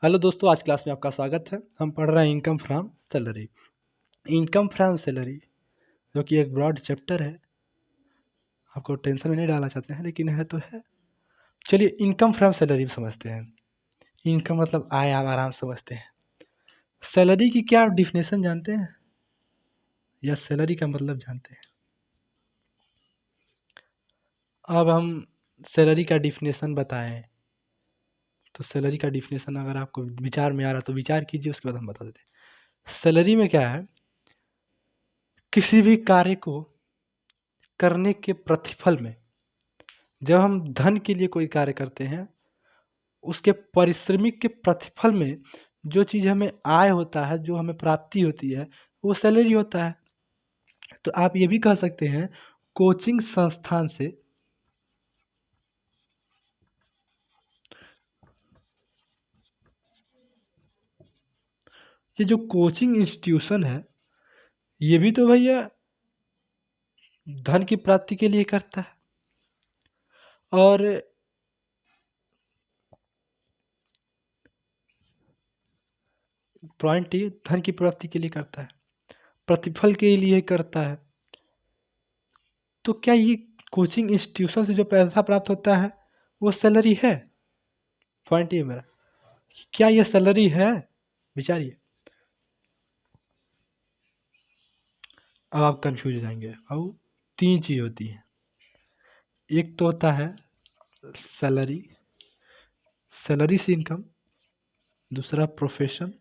Hello दोस्तों, आज class में आपका स्वागत है। हम पढ़ रहे हैं income from salary. Income from salary जो कि एक ब्रॉड चैप्टर है, आपको टेंशन में नहीं डालना चाहते हैं, लेकिन है तो है। चलिए इनकम फ्रॉम सैलरी समझते हैं। इनकम मतलब आय, आप आराम से समझते हैं। सैलरी की क्या डिफिनेशन जानते हैं, या सैलरी का मतलब जानते हैं? अब हम सैलरी का डिफिनेशन बताएं तो सैलरी का डिफिनेशन अगर आपको विचार में आ रहा तो विचार कीजिए, उसके बाद हम बता देते हैं। सैलरी में क्या है, किसी भी कार्य को करने के प्रतिफल में, जब हम धन के लिए कोई कार्य करते हैं, उसके पारिश्रमिक के प्रतिफल में जो चीज़ हमें आय होता है, जो हमें प्राप्ति होती है, वो सैलरी होता है। तो आप ये भी कह सकते हैं, कोचिंग संस्थान से ये जो कोचिंग इंस्टीट्यूशन है, ये भी तो भैया धन की प्राप्ति के लिए करता है। और पॉइंट ये धन की प्राप्ति के लिए करता है, प्रतिफल के लिए करता है। तो क्या ये कोचिंग इंस्टीट्यूशन से जो पैसा प्राप्त होता है वो सैलरी है? पॉइंट ये मेरा, क्या ये सैलरी है? विचारिए। अब आप कंफ्यूज हो जाएंगे। अब तीन चीज़ होती है। एक तो होता है सैलरी, सैलरी से इनकम। दूसरा प्रोफेशन।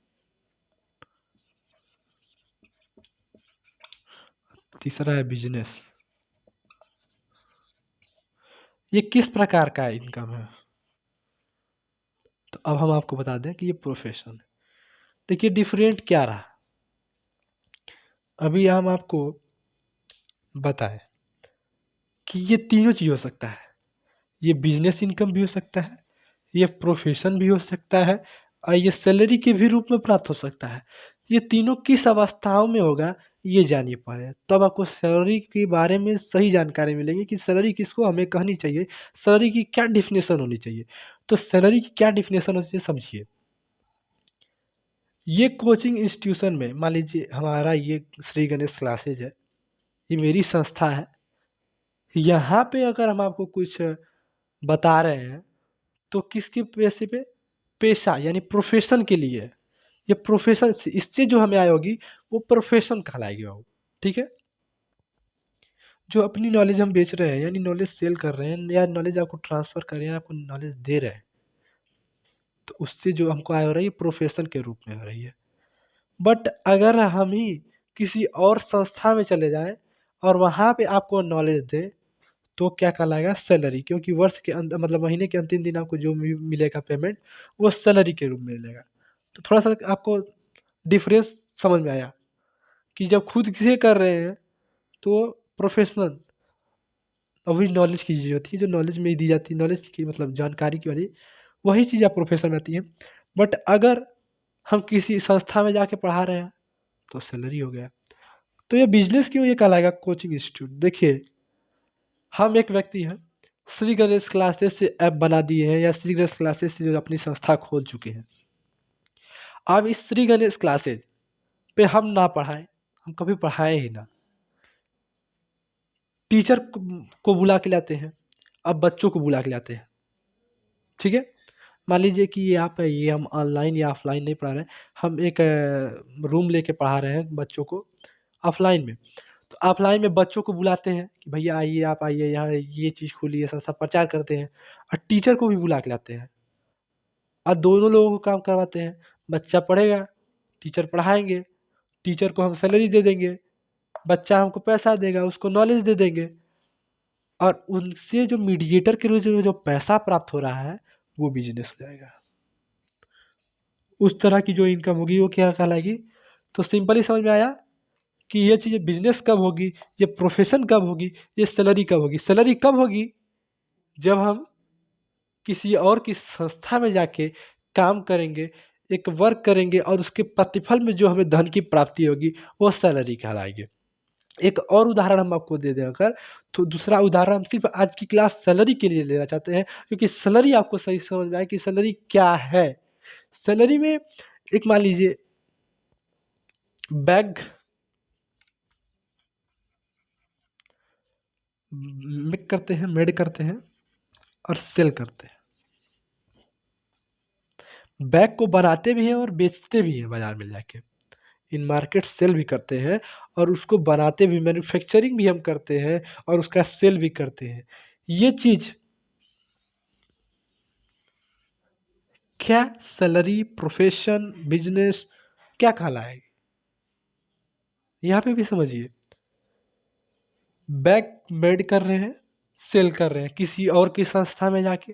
तीसरा है बिजनेस। ये किस प्रकार का इनकम है? तो अब हम आपको बता दें कि ये प्रोफेशन है। देखिए डिफरेंट क्या रहा, अभी हम आपको बताएं कि ये तीनों चीज़ हो सकता है। ये बिजनेस इनकम भी हो सकता है, ये प्रोफेशन भी हो सकता है, और ये सैलरी के भी रूप में प्राप्त हो सकता है। ये तीनों किस अवस्थाओं में होगा, ये जानिए पहले, तब आपको सैलरी के बारे में सही जानकारी मिलेगी कि सैलरी किसको हमें कहनी चाहिए, सैलरी की क्या डिफिनेशन होनी चाहिए। तो सैलरी की क्या डिफिनेशन होनी चाहिए समझिए। ये कोचिंग इंस्टीट्यूशन में, मान लीजिए हमारा ये श्री गणेश क्लासेज है, ये मेरी संस्था है। यहाँ पे अगर हम आपको कुछ बता रहे हैं तो किसके पैसे पे? पेशा यानी प्रोफेशन के लिए। ये प्रोफेशन से, इससे जो हमें आय होगी वो प्रोफेशन कहलाएगी बाबू। ठीक है। जो अपनी नॉलेज हम बेच रहे हैं, यानी नॉलेज सेल कर रहे हैं, या नॉलेज आपको ट्रांसफर कर रहे हैं, आपको नॉलेज दे रहे हैं, तो उससे जो हमको आय हो रही है प्रोफेशन के रूप में हो रही है। बट अगर हम ही किसी और संस्था में चले जाएं और वहाँ पे आपको नॉलेज दें, तो क्या कहलाएगा? सैलरी। क्योंकि वर्ष के अंत मतलब महीने के अंतिम दिन आपको जो भी मिलेगा पेमेंट, वो सैलरी के रूप में मिलेगा। तो थोड़ा सा आपको डिफरेंस समझ में आया कि जब खुद से कर रहे हैं तो प्रोफेशनल, वही नॉलेज की चीज़ होती है जो नॉलेज में दी जाती है, नॉलेज की मतलब जानकारी की वाली, वही चीज़ आप प्रोफेशन में आती है। बट अगर हम किसी संस्था में जाके पढ़ा रहे हैं तो सैलरी हो गया। तो ये बिजनेस क्यों ये कहलाएगा कोचिंग इंस्टीट्यूट? देखिए, हम एक व्यक्ति हैं, श्री गणेश क्लासेस से ऐप बना दिए हैं, या श्री गणेश क्लासेस से जो अपनी संस्था खोल चुके हैं। अब इस श्री गणेश क्लासेस पे हम ना पढ़ाएं, हम कभी पढ़ाएं ही ना, टीचर को बुला के लाते हैं, अब बच्चों को बुला के लाते हैं। ठीक है। मान लीजिए कि ये हम ऑनलाइन या ऑफलाइन नहीं पढ़ा रहे हैं, हम एक रूम लेके पढ़ा रहे हैं बच्चों को ऑफलाइन में। तो ऑफलाइन में बच्चों को बुलाते हैं कि भैया आइए, आप आइए, यहाँ ये चीज़ खुली है, संस्था प्रचार करते हैं, और टीचर को भी बुला के लाते हैं, और दोनों लोगों को काम करवाते हैं। बच्चा पढ़ेगा, टीचर पढ़ाएंगे, टीचर को हम सैलरी दे देंगे, बच्चा हमको पैसा देगा, उसको नॉलेज दे देंगे, और उनसे जो मीडिएटर के रूप में जो पैसा प्राप्त हो रहा है वो बिजनेस हो जाएगा। उस तरह की जो इनकम होगी वो क्या कहलाएगी? तो सिंपली समझ में आया कि ये चीज़ बिजनेस कब होगी, ये प्रोफेशन कब होगी, ये सैलरी कब होगी। सैलरी कब होगी? जब हम किसी और की संस्था में जाके काम करेंगे, एक वर्क करेंगे, और उसके प्रतिफल में जो हमें धन की प्राप्ति होगी वो सैलरी कहलाएगी। एक और उदाहरण हम आपको दे दें अगर, तो दूसरा उदाहरण हम सिर्फ आज की क्लास सैलरी के लिए लेना चाहते हैं, क्योंकि सैलरी आपको सही समझ में आए कि सैलरी क्या है। सैलरी में एक मान लीजिए बैग मेक करते हैं, मेड करते हैं और सेल करते हैं। बैग को बनाते भी हैं और बेचते भी हैं बाजार में जाके, इन मार्केट सेल भी करते हैं और उसको बनाते भी, मैन्युफैक्चरिंग भी हम करते हैं और उसका सेल भी करते हैं। ये चीज क्या सैलरी, प्रोफेशन, बिजनेस क्या कहलाएगी? यहाँ पे भी समझिए, बैग मेड कर रहे हैं, सेल कर रहे हैं किसी और की संस्था में जाके,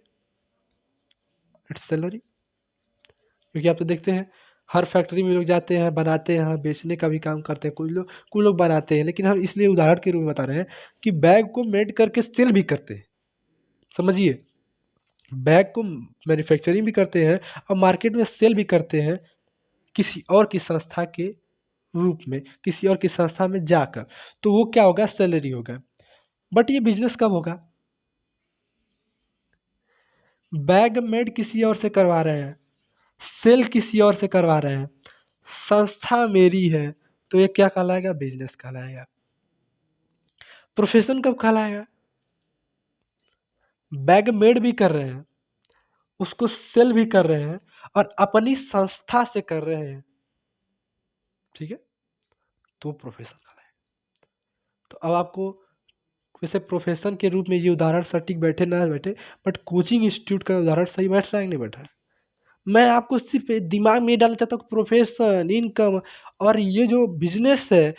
इट्स सैलरी। क्योंकि आप तो देखते हैं हर फैक्ट्री में लोग जाते हैं, बनाते हैं, बेचने का भी काम करते हैं, कुछ लोग बनाते हैं, लेकिन हम इसलिए उदाहरण के रूप में बता रहे हैं कि बैग को मेड करके सेल भी करते हैं। समझिए, बैग को मैन्युफैक्चरिंग भी करते हैं और मार्केट में सेल भी करते हैं किसी और की संस्था के रूप में, किसी और की संस्था में जाकर, तो वो क्या होगा? सैलरी होगा। बट ये बिजनेस कब होगा? बैग मेड किसी और से करवा रहे हैं, सेल किसी और से करवा रहे हैं, संस्था मेरी है, तो ये क्या कहलाएगा? बिजनेस कहलाएगा। प्रोफेशन कब कहलाएगा? बैग मेड भी कर रहे हैं, उसको सेल भी कर रहे हैं और अपनी संस्था से कर रहे हैं, ठीक है, तो प्रोफेशन कहलाएगा। तो अब आपको वैसे प्रोफेशन के रूप में ये उदाहरण सटीक बैठे ना बैठे, बट कोचिंग इंस्टीट्यूट का उदाहरण सही बैठ रहा है कि नहीं बैठ रहा है? मैं आपको सिर्फ दिमाग में ये डालना चाहता हूँ कि प्रोफेशन, इनकम और ये जो बिजनेस है,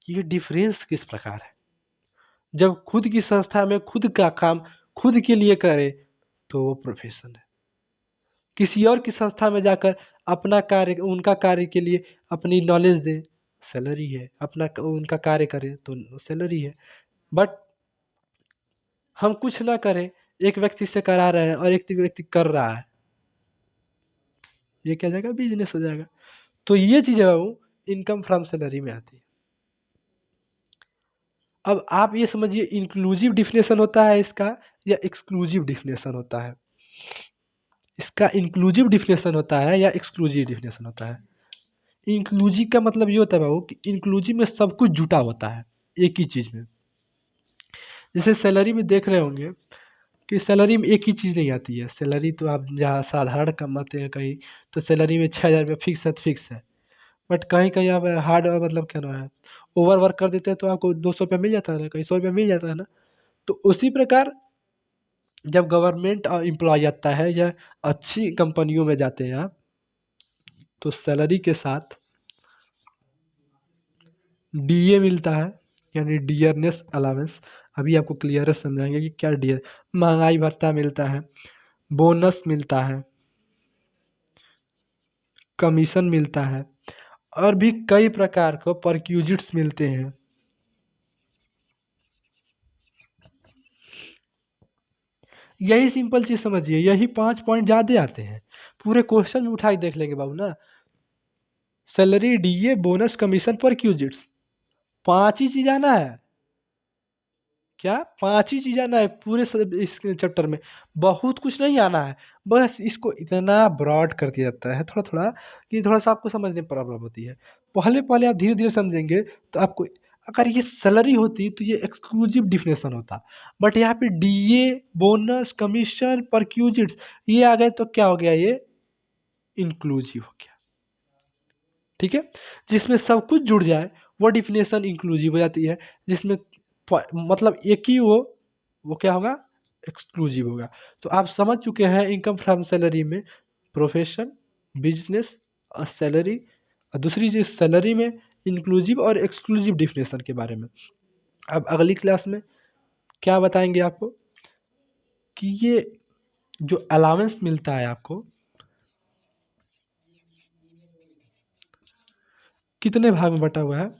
ये डिफरेंस किस प्रकार है। जब खुद की संस्था में खुद का काम खुद के लिए करे तो वो प्रोफेशन है। किसी और की संस्था में जाकर अपना कार्य, उनका कार्य के लिए अपनी नॉलेज दे, सैलरी है। अपना उनका कार्य करे तो सैलरी है। बट हम कुछ ना करें, एक व्यक्ति से करा रहे हैं और एक व्यक्ति कर रहा है, ये क्या जाएगा? बिजनेस हो जाएगा। तो ये चीज़ है वो इनकम फ्रॉम सैलरी में आती है। अब आप ये समझिए, इंक्लूसिव डिफिनेशन होता है इसका या एक्सक्लूसिव डिफिनेशन होता है? इसका इंक्लूसिव डिफिनेशन होता है या एक्सक्लूसिव डिफिनेशन होता है? इंक्लूसिव का मतलब ये होता है बाबू कि इंक्लूसिव में सब कुछ जुटा होता है एक ही चीज़ में। जैसे सैलरी में देख रहे होंगे कि सैलरी में एक ही चीज़ नहीं आती है। सैलरी तो आप जहाँ साधारण कमाते हैं कहीं, तो सैलरी में 6,000 रुपये फिक्स है तो फिक्स है। बट कहीं-कहीं आप हार्ड मतलब क्या नाम है, ओवर वर्क कर देते हैं तो आपको 200 रुपया मिल जाता है ना, कहीं 100 रुपया मिल जाता है ना। तो उसी प्रकार जब गवर्नमेंट एम्प्लॉय आता है या अच्छी कंपनियों में जाते हैं आप, तो सैलरी के साथ डीए मिलता है, यानी डियरनेस अलाउंस। अभी आपको क्लियर समझाएंगे कि क्या डियर, महंगाई भत्ता मिलता है, बोनस मिलता है, कमीशन मिलता है और भी कई प्रकार को परक्यूजिट्स मिलते हैं। यही सिंपल चीज़ समझिए, यही 5 पॉइंट ज़्यादा आते हैं। पूरे क्वेश्चन में उठा के देख लेंगे बाबू ना। Salary, DA, bonus, commission, perquisites, 5 ही चीज़ आना है। क्या? 5 ही चीज़ आना है पूरे इस चैप्टर में, बहुत कुछ नहीं आना है। बस इसको इतना ब्रॉड कर दिया जाता है थोड़ा-थोड़ा कि थोड़ा-सा आपको समझने में प्रॉब्लम होती है। पहले-पहले आप धीरे-धीरे समझेंगे तो आपको, अगर ये सैलरी होती तो ये एक्सक्लूसिव डिफिनेशन होता। बट यहाँ पे डीए, बोनस, कमीशन, परक्यूजिट्स ये आ गए तो क्या हो गया? ये इंक्लूसिव हो गया। ठीक है? जिसमें सब कुछ जुड़ जाए वो डिफिनेशन इंक्लूसिव हो जाती है। जिसमें मतलब एक ही हो, वो क्या होगा? एक्सक्लूसिव होगा। तो आप समझ चुके हैं इनकम फ्रॉम सैलरी में प्रोफेशन, बिजनेस और सैलरी, और दूसरी चीज़ सैलरी में इंक्लूसिव और एक्सक्लूसिव डिफिनेशन के बारे में। अब अगली क्लास में क्या बताएंगे आपको कि ये जो अलाउंस मिलता है आपको, कितने भाग में बटा हुआ है,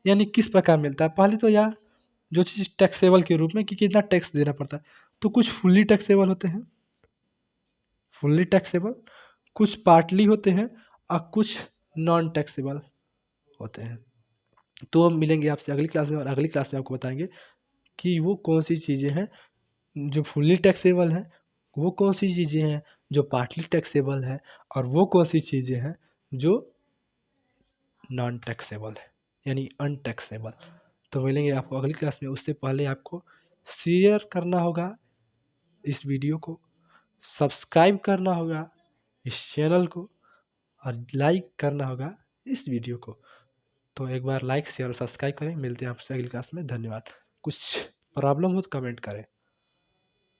यानी किस प्रकार मिलता है। पहले तो यह जो चीज़ टैक्सेबल के रूप में कि कितना टैक्स देना पड़ता है, तो कुछ फुल्ली टैक्सेबल होते हैं, फुल्ली टैक्सेबल, कुछ पार्टली होते हैं और कुछ नॉन टैक्सेबल होते हैं। तो हम मिलेंगे आपसे अगली क्लास में और अगली क्लास में आपको बताएंगे कि वो कौन सी चीज़ें हैं जो फुल्ली टैक्सेबल हैं, वो कौन सी चीज़ें हैं जो पार्टली टैक्सेबल है और वो कौन सी चीज़ें हैं जो नॉन टैक्सेबल है, यानी अनटैक्सेबल। तो मिलेंगे आपको अगली क्लास में। उससे पहले आपको शेयर करना होगा इस वीडियो को, सब्सक्राइब करना होगा इस चैनल को और लाइक करना होगा इस वीडियो को। तो एक बार लाइक शेयर और सब्सक्राइब करें। मिलते हैं आपसे अगली क्लास में। धन्यवाद। कुछ प्रॉब्लम हो तो कमेंट करें।